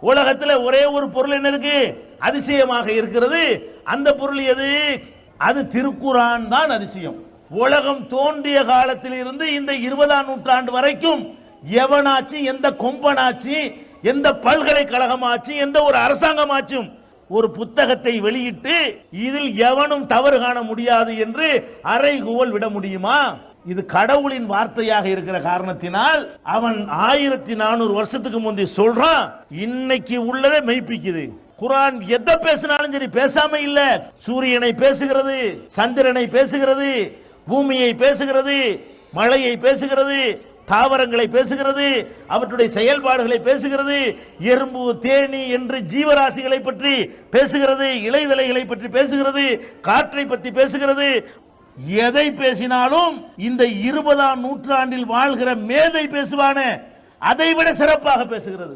உலகத்தில் ஒரே ஒரு பொருள் என்ன இருக்கு? அதிசயமாக இருக்கிறது. அந்த பொருள் எது? அது திருக்குரான் தான் அதிசயம். உலகம் தோன்றிய காலத்தில் இருந்து இந்த 20ஆம் நூற்றாண்டு வரைக்கும் எவனாச்சு, எந்த கொம்பனாச்சு, எந்த பல்கலைக்கழகமாச்சு, எந்த ஒரு அரசாங்கமாச்சும் ஒரு புத்தகத்தை வெளியிட்டு இதில் எவனும் தவறு காண முடியாது என்று அறைகூவல் விட முடியுமா? இது கடவுளின் வார்த்தையாக இருக்கிற காரணத்தினால் அவன் 1400 வருஷத்துக்கு முந்தி சொல்றான், இன்னைக்கு உள்ளதை மெய்ப்பிக்குது. குர்ஆன் எதை பேசினாலும் சரி, பேசாம இல்ல. சூரியனை பேசுகிறது, சந்திரனை பேசுகிறது, பூமியை பேசுகிறது, மழையை பேசுகிறது, தாவரங்களை பேசுகிறது, அவற்றுடைய செயல்பாடுகளை பேசுகிறது, எறும்பு தேனி என்று ஜீவராசிகளை பற்றி பேசுகிறது, இலைதலைகளை பற்றி பேசுகிறது, காற்றை பற்றி பேசுகிறது. எதை பேசினாலும் இந்த 20ஆம் நூற்றாண்டில் வாழ்கிற மேதை பேசுவானே அதை விட சிறப்பாக பேசுகிறது.